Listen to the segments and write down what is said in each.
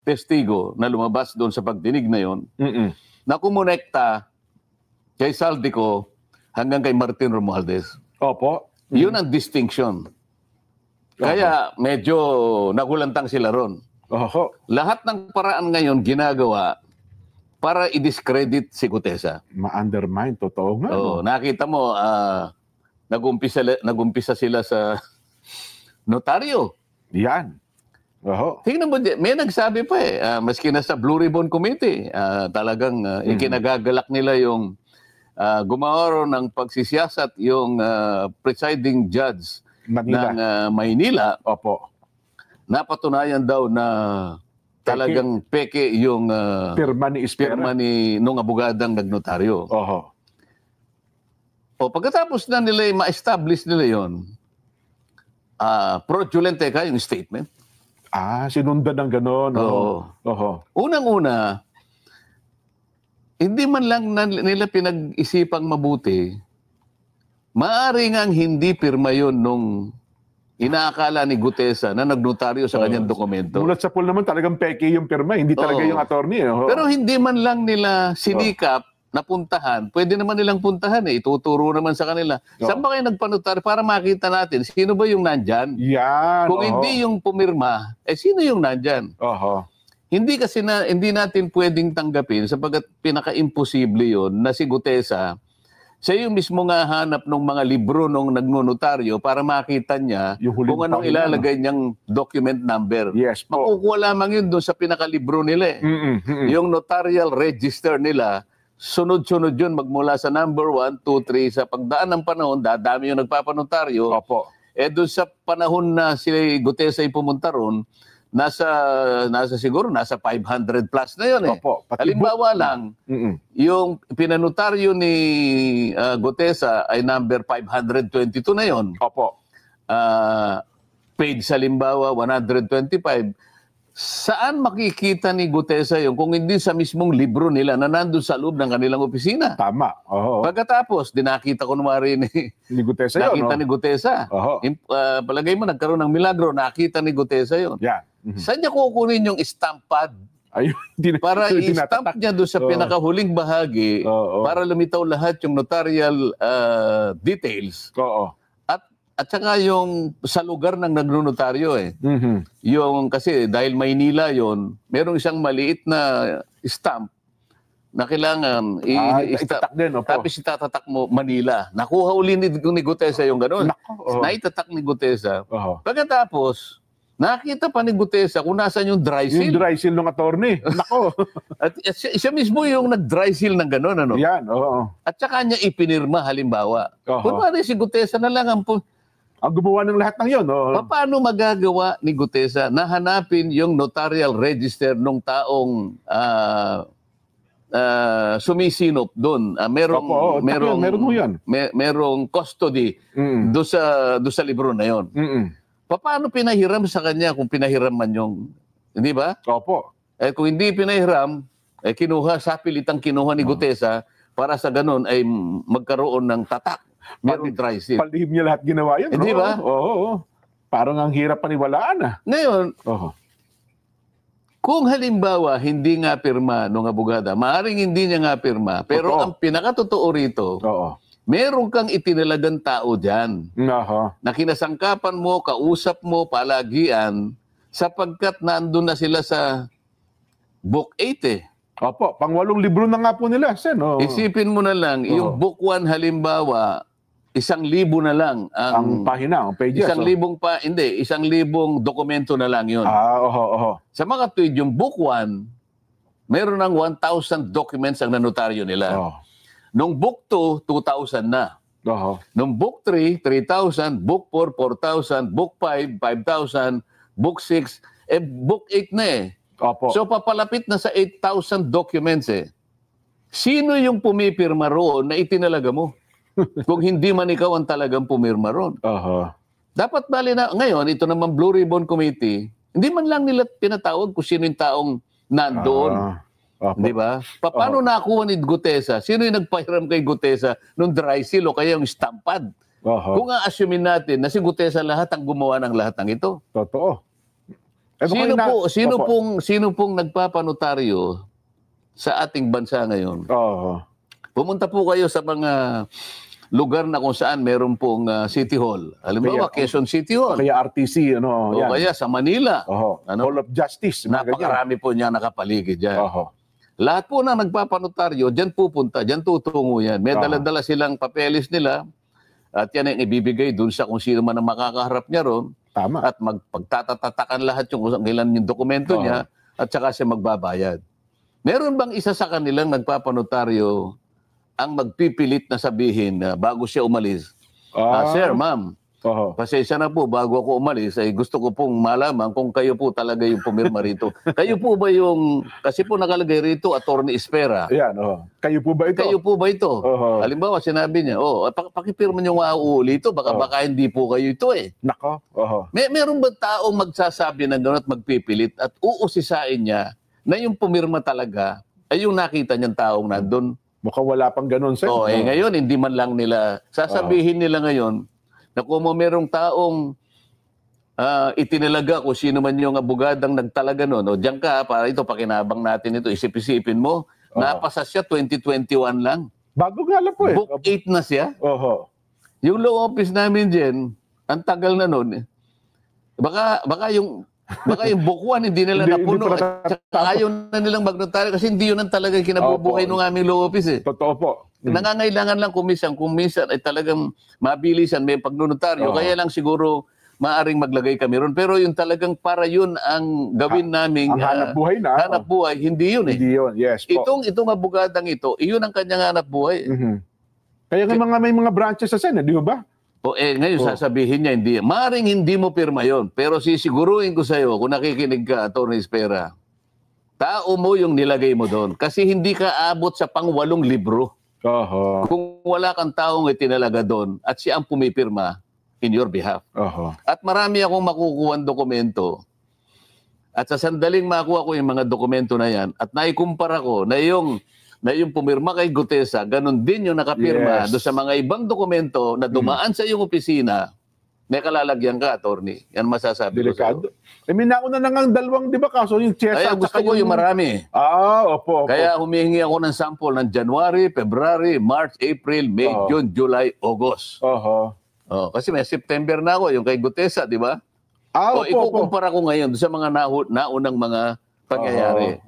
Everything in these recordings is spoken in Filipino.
testigo na lumabas doon sa pagdinig na yon, na kumonekta kay Saldico hanggang kay Martin Romualdez. Opo. Yun ang distinction. Kaya medyo nagulantang sila ron. Oho. Lahat ng paraan ngayon ginagawa para i-discredit si Gutesa. Ma-undermine, totoo nga. Oh, nakita mo, nag-umpisa sila sa notaryo. Yan. Oho. Tingnan mo, may nagsabi pa maski na sa Blue Ribbon Committee, talagang ikinagagalak nila yung gumawa ng pagsisiyasat yung presiding judge ng Maynila. Opo. Napatunayan daw na talagang peke yung pirma ni Ispera. Pirma ni nung abogadang nagnotaryo. Oho. O pagkatapos na nila ma-establish nila yon, fraudulent yung statement. Sinundan ng gano'n. Oho. Unang-una, hindi man lang nila pinag-isipang mabuti, maaari ngang hindi pirma yun nung inaakala ni Gutesa na nagnotaryo sa kanyang dokumento. Mulat sa pool naman talagang peke yung pirma, hindi talaga yung attorney. Pero hindi man lang nila sinikap na puntahan, pwede naman nilang puntahan ituturo naman sa kanila. Saan ba kayo nagpanotaryo para makita natin sino ba yung nandyan? Yan. Kung hindi yung pumirma, sino yung nandyan? Hindi kasi hindi natin pwedeng tanggapin sapagkat pinaka-imposible yun na si Gutesa, siya yung mismo nga hanap ng mga libro nung nagnonotaryo para makita niya kung anong ilalagay niyang document number. Yes po. Makukuha lamang yun doon sa pinakalibro nila. Yung notarial register nila, sunod-sunod yun magmula sa number 1, 2, 3. Sa pagdaan ng panahon, dadami yung nagpapanotaryo. Opo. Doon sa panahon na si Gutesa ay pumunta ron, nasa 500 plus na yun Opo, halimbawa lang, yung pinanotaryo ni Gutesa ay number 522 na yun. Opo. Page halimbawa 125. Saan makikita ni Gutesa yun kung hindi sa mismong libro nila na nandun sa loob ng kanilang opisina? Tama. Pagkatapos, dinakita ko naman ni Gutesa yun. Nakita ni Gutesa. Palagay mo, nagkaroon ng milagro, nakita ni Gutesa yun. Yeah. Saan niya kukunin yung stamp pad? Para i-stamp niya doon sa pinakahuling bahagi para lumitaw lahat yung notarial details. At saka yung sa lugar ng nagnonotaryo Yung kasi dahil Maynila yon, merong isang maliit na stamp na kailangan itatak din. Tapos itatatak mo Manila. Nakuha uli ni Gutesa yung gano'n. Naitatak ni Gutesa. Pagkatapos, nakita pa ni Gutesa kung nasaan yung dry seal. Yung dry seal ng attorney. Nako. At siya mismo yung nag-dry seal ng gano'n. Yan, At saka niya ipinirma halimbawa. Kung si Gutesa na lang ang gumawa ng lahat ng yun. Paano magagawa ni Gutesa na hanapin yung notarial register ng taong sumisinop doon? Merong custody doon sa libro na yon. Paano pinahiram sa kanya kung pinahiram man yung, hindi ba? Opo. Kung hindi pinahiram, sapilitang kinuha ni Gutesa para sa ganun ay magkaroon ng tatak. Merong dry seal. Palihim niya lahat ginawa yun. Hindi ba? Oo. Parang ang hirap paniwalaan Ngayon, kung halimbawa hindi nga pirma nung abogada, maaaring hindi niya nga pirma, pero ang pinakatotoo rito, meron kang itinalagang tao dyan na kinasangkapan mo, kausap mo, palagian, sapagkat nandun na sila sa Book 8 Opo, pang-8 libro na nga po nila, Sen. Isipin mo na lang, yung Book 1 halimbawa, 1,000 na lang ang pahina, ang pages. 1,000 dokumento na lang yun. Sa mga tweet, yung Book 1, meron ng 1,000 documents ang nanotaryo nila. Nung Book 2, 2,000 na. Nung Book 3, 3,000. Book 4, 4,000. Book 5, 5,000. Book 6, Book 8 na So papalapit na sa 8,000 documents Sino yung pumipirma roon na itinalaga mo? Kung hindi man ikaw ang talagang pumirma roon. Dapat bali na, ngayon, ito naman Blue Ribbon Committee, hindi man lang nila pinatawag kung sino yung taong nandoon. Di ba? Paano nakuha ni Gutesa? Sino yung nagpahiram kay Gutesa nung dry seal o kaya yung stampad? Kung a-assumein natin na si Gutesa lahat ang gumawa ng lahat ng ito. Totoo. Sino pong nagpapanotaryo sa ating bansa ngayon? Pumunta po kayo sa mga lugar na kung saan meron pong City Hall. Halimbawa, Quezon City Hall. Kaya RTC, o kaya sa Manila. Hall of Justice. Napakarami po niya nakapaligid dyan. Lahat po na nagpapanotaryo, dyan pupunta, dyan tutungo yan. May dala-dala silang papeles nila at yan ang ibibigay dun sa kung sino man ang makakaharap niya ron. Tama. At magpagtatatakan lahat yung ilan yung dokumento niya at saka siya magbabayad. Meron bang isa sa kanilang nagpapanotaryo ang magpipilit na sabihin na bago siya umalis, Sir, ma'am, pasensya na po, bago ako umalis, ay gusto ko pong malaman kung kayo po talaga yung pumirma rito. Kayo po ba yung, kasi po nakalagay rito, Attorney Espera. Ayan, kayo po ba ito? Kayo po ba ito? Halimbawa, sinabi niya, pakipirma niyo nga uuli ito, baka hindi po kayo ito eh. Nako. Meron ba taong magsasabi ng gano'n at magpipilit at uusisain niya na yung pumirma talaga ay yung nakita niyang taong nandun? Mukhang wala pang ganun, sir. Ngayon, hindi man lang nila, sasabihin nila ngayon, na kung merong taong itinalaga kung sino man yung abogadang nagtalaga nun, diyan ka, para ito, pakinabang natin ito, isip-isipin mo, napasa siya 2021 lang. Bago nga lang po eh. Book 8 na siya. Yung law office namin dyan, ang tagal na nun, baka yung book 1 hindi nila napuno at ayaw na nilang magnotaryo kasi hindi yun ang talagang kinabubuhay ng aming law office eh. Totoo po. Nangangailangan lang kung minsan ay talagang mabilisan may pagnotaryo. Kaya lang siguro maaring maglagay kami ron. Pero yung talagang para yun ang gawin naming ang hanap buhay na. Hanap buhay, hindi yun eh. Hindi yun, yes po. Itong abogadang ito, iyon ang kanyang hanap buhay. Kaya may mga branches sa Senate, di ba? Ngayon sasabihin niya, maaaring hindi mo pirma yon, pero sisiguruhin ko sa iyo, kung nakikinig ka, Atty. Espera, tao mo yung nilagay mo doon. Kasi hindi ka abot sa pang-8 libro. Kung wala kang taong itinalaga doon at siya ang pumipirma in your behalf. At marami akong makukuha dokumento. At sa sandaling makuha ko yung mga dokumento na yan, at naikumpara ko na yung pumirma kay Gutesa, ganun din yung nakapirma doon sa mga ibang dokumento na dumaan sa iyong opisina, may kalalagyan ka, attorney. Yan masasabi Delikado. ko. May nauna na nga dalawang, di ba, kaso yung Chesa. Kaya gusto ko yung marami. Opo. Kaya humihingi ako ng sample ng January, February, March, April, May, June, July, August. Kasi may September na ako, yung kay Gutesa, di ba? Ikukumpara ko ngayon sa mga naunang mga pangyayari.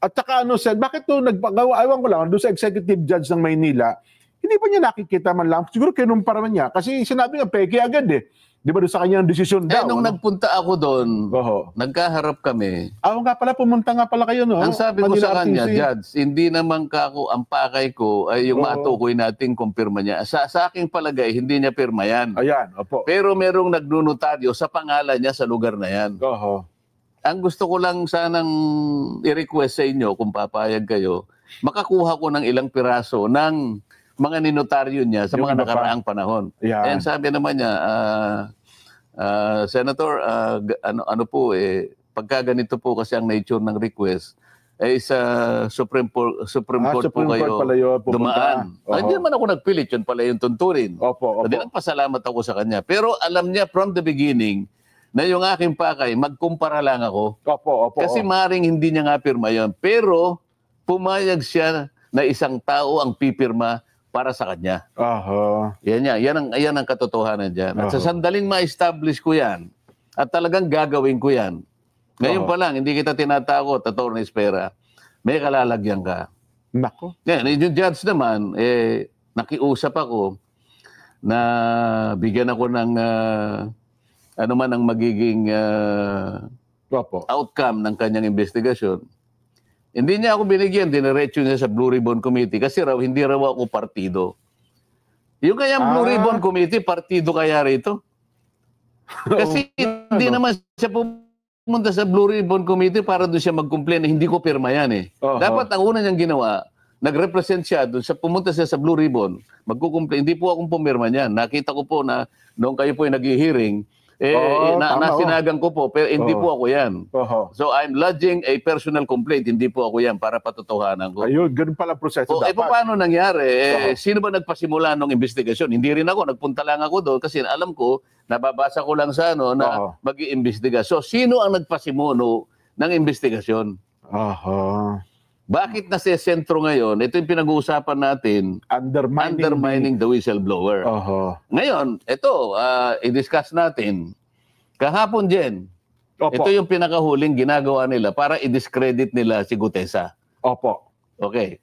At saka sir, bakit nagpagawa, ayaw ko lang, doon sa executive judge ng Maynila, hindi pa niya nakikita man lang, siguro kinumpara man niya, kasi sinabi nga, peke agad eh. Di ba doon sa kanyang desisyon daw? Nung nagpunta ako doon, nagkaharap kami. Nga pala, pumunta nga pala kayo, no? Ang sabi ko sa kanya, Judge, hindi naman ang pakay ko ay yung matukoy nating kumpirma niya. Sa aking palagay, hindi niya pirma yan. Ayan, opo. Pero merong nagnunotaryo sa pangalan niya sa lugar na yan. Ang gusto ko lang sanang i-request sa inyo, kung papayag kayo, makakuha ko ng ilang piraso ng mga ninotaryo niya sa mga nakaraang panahon. And sabi naman niya, Senator, pagka ganito po kasi ang nature ng request, ay sa Supreme Court po kayo dumaan. Hindi naman ako nagpilit, yun pala yung tuntunin. Pasalamat ako sa kanya. Pero alam niya from the beginning, na yung aking pakay, magkumpara lang ako. Kasi maring hindi niya nga pirma yun. Pero pumayag siya na isang tao ang pipirma para sa kanya. Yan ang katotohanan dyan. At sa sandaling ma-establish ko yan, at talagang gagawin ko yan, ngayon pa lang, hindi kita tinatakot, Atty. Espera, may kalalagyan ka. Nako. Yan, yung judge naman, nakiusap ako na bigyan ako ng ano man ang magiging outcome ng kanyang investigasyon. Hindi niya ako binigyan, diniretso niya sa Blue Ribbon Committee kasi hindi raw ako partido. Yung kayang Blue Ribbon Committee, partido kaya rito? Kasi hindi naman siya pumunta sa Blue Ribbon Committee para doon siya mag-complain na hindi ko pirma yan eh. Dapat ang una niyang ginawa, nag-represent siya doon sa pumunta siya sa Blue Ribbon, magkukomplain. Hindi po akong pumirma niyan. Nakita ko po na noong kayo po ay nag-hearing, nasinagang ko po, pero hindi po ako yan. So I'm lodging a personal complaint, hindi po ako yan para patotohanan ko. Ayun, ganun pala proseso dapat. Paano nangyari? Sino ba nagpasimula ng investigasyon? Hindi rin ako, nagpunta lang ako doon kasi alam ko Nababasa ko lang sa na mag-iimbestiga. So, sino ang nagpasimuno ng investigasyon? Bakit nasa sentro ngayon? Ito yung pinag-uusapan natin. Undermining the whistleblower. Ngayon, ito, i-discuss natin. Kahapon, Jen, ito yung pinakahuling ginagawa nila para i-discredit nila si Gutesa. Okay.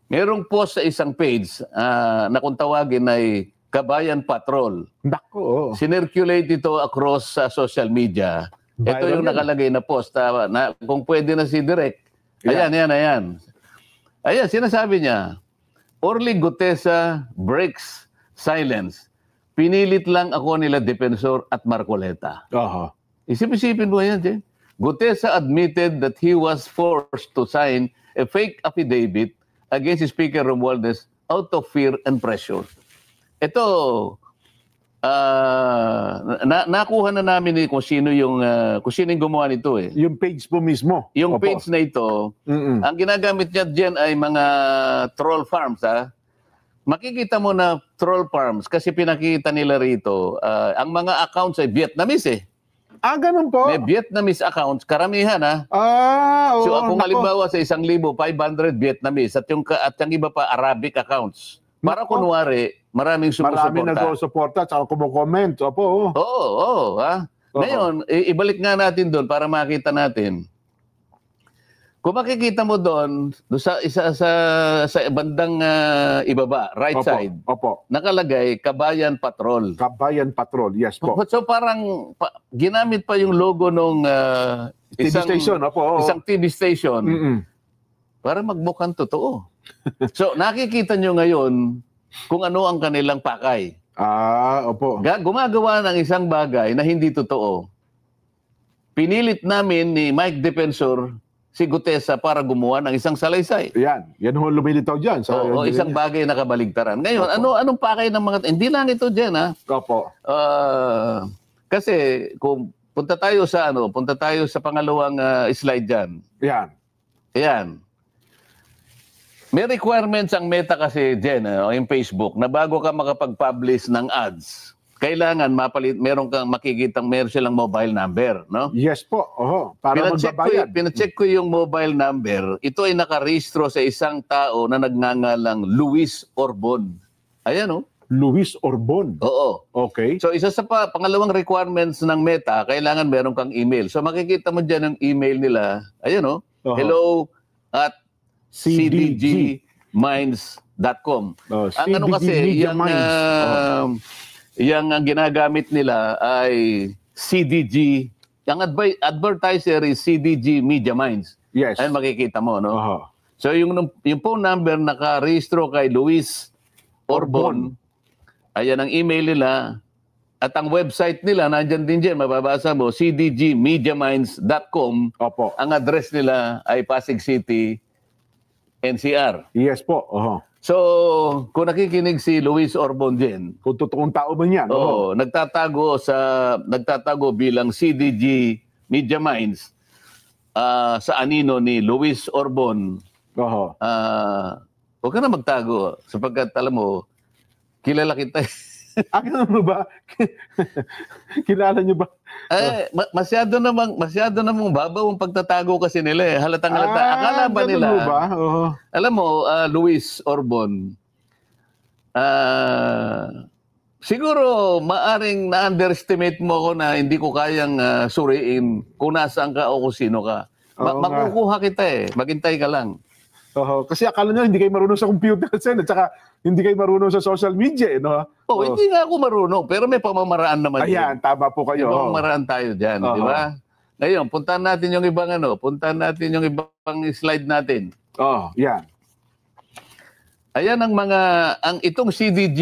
Merong post sa isang page na kung tawagin ay Kabayan Patrol. Sinirculate ito across social media. Ito yung nakalagay na post na kung pwede na si Direk. Ayan. Ayan, sinasabi niya, Orly Gutesa breaks silence. Pinilit lang ako nila Defensor at Marcoleta. Isip-isipin mo yan, Jen. Gutesa admitted that he was forced to sign a fake affidavit against Speaker Romualdez out of fear and pressure. Ito, nakuha na namin kung sino yung gumawa nito eh. Yung page po mismo. Yung page na ito, ang ginagamit niya diyan ay mga troll farms Makikita mo na troll farms kasi pinakita nila rito, ang mga accounts ay Vietnamese eh. Ganun po. May Vietnamese accounts, karamihan So kung halimbawa sa 1,500 Vietnamese at yung iba pa Arabic accounts. Para kunwari, maraming sumusuporta. Maraming nagsusuporta at saka kumukomment. Ngayon, ibalik nga natin doon para makita natin. Kung makikita mo doon, sa bandang ibaba, right side, nakalagay Kabayan Patrol. Kabayan Patrol, yes po. So parang ginamit pa yung logo nung isang TV station para magmukhang totoo. So nakikita nyo ngayon kung ano ang kanilang pakay. Gumagawa ng isang bagay na hindi totoo. Pinilit namin ni Mike Defensor si Gutesa para gumawa ng isang salaysay. Yan ho lumilitaw dyan. Isang bagay na kabaligtaran. Ngayon, anong pakay ng mga... Hindi lang ito dyan, kasi kung punta tayo sa pangalawang slide dyan. Yan. May requirements ang Meta kasi, Jen, yung Facebook, na bago ka makapag-publish ng ads, kailangan meron kang makikitang meron silang mobile number, no? Yes po. Para magbabayad. Pinacheck ko yung mobile number. Ito ay nakarehistro sa isang tao na nagngangalang Luis Orbon. Ayan, Luis Orbon? Okay. So, isa sa pangalawang requirements ng Meta, kailangan meron kang email. So, makikita mo dyan ang email nila. Ayan, hello@cdgminds.com. Ang kasi, yung ang ginagamit nila ay CDG. Ang advertiser is CDG Media Minds. Yes. Ayan, makikita mo, no? So, yung phone number nakarehistro kay Luis Orbon, ayan ang email nila. At ang website nila, nandyan din dyan, mababasa mo, cdgmediaminds.com. Ang address nila ay Pasig City, NCR. Yes po. So, kung nakikinig si Luis Orbon dyan, kung totoong tao ba yan? nagtatago bilang CDG Media Minds sa anino ni Luis Orbon. Huwag ka na magtago sapagkat alam mo, kilala kita. Kilala mo ba? Kilala nyo ba? Masyado namang babaw ang pagtatago kasi nila eh. Halatang-halata. Akala ba nila? Alam mo, Luis Orbon, siguro maaring na-underestimate mo ako na hindi ko kayang suriin kung nasaan ka o kung sino ka. Makukuha kita eh. Maghintay ka lang. Kasi akala nyo hindi kayo marunong sa computer at saka hindi kayo marunong sa social media hindi nga ako marunong pero may pamamaraan naman. Ayan, tama po kayo. May pamamaraan tayo dyan, di ba? Ngayon, puntahan natin yung ibang slide natin. Yan. Ayan ang itong CDG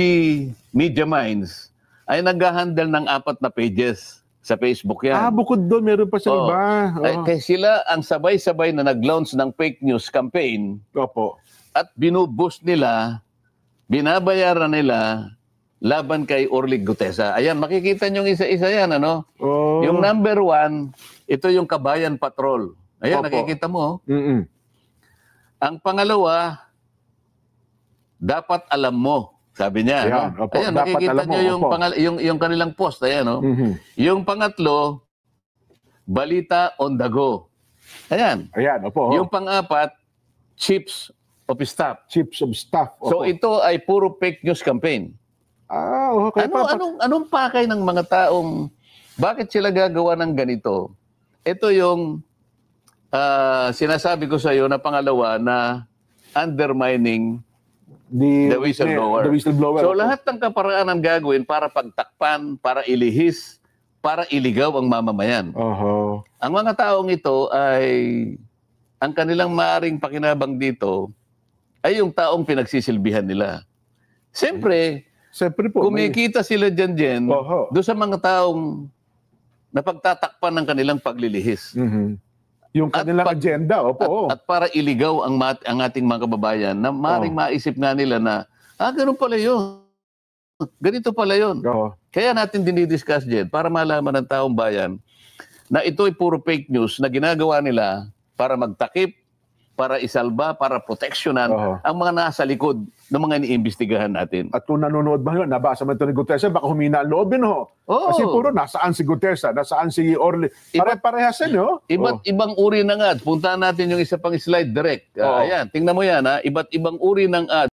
Media Minds ay nag-handle ng 4 na pages sa Facebook yan. Bukod doon, meron pa sa iba. Kaya sila ang sabay-sabay na nag-launch ng fake news campaign. At binuboost nila, binabayaran nila laban kay Orly Gutesa. Ayan, makikita nyo isa-isa yan, Yung number 1, ito yung Kabayan Patrol. Ayan, nakikita mo. Ang pangalawa, dapat alam mo. Sabi niya, Ayan, no? opo, Ayan, dapat nakikita alam mo, niyo yung, opo. yung kanilang post. Ayan, no? Yung pangatlo, balita on the go. Ayan. Ayan, opo. Yung pang-apat, chiefs of staff. Chiefs of staff. Opo. So ito ay puro fake news campaign. Okay. Anong pakay ng mga taong, bakit sila gagawa ng ganito? Ito yung sinasabi ko sa iyo na pangalawa na undermining the whistleblower. The whistleblower. So lahat ng kaparaanan gagawin para pagtakpan, para ilihis, para iligaw ang mamamayan. Ang mga taong ito ay, ang kanilang maaring pakinabang dito ay yung taong pinagsisilbihan nila. Siyempre po, kumikita sila dyan doon sa mga taong napagtatakpan ng kanilang paglilihis. Yung kanilang agenda, opo. At para iligaw ang ating mga kababayan na maring maisip nga nila na, ganun pala yun. Ganito pala yun. Kaya natin dinidiscuss dyan para malaman ng taong bayan na ito ay puro fake news na ginagawa nila para magtakip, para isalba, para proteksyonan ang mga nasa likod ng mga iniimbestigahan natin. At kung nanonood ba yun, nabasa mo ito ni Gutierrez, baka humina ang loobin, Kasi puro nasaan si Gutierrez, nasaan si Orly. Pare-parehas yan, Iba't ibang uri ng ads. Puntahan natin yung isa pang slide direct. Ayan, tingnan mo yan, Iba't ibang uri ng ads.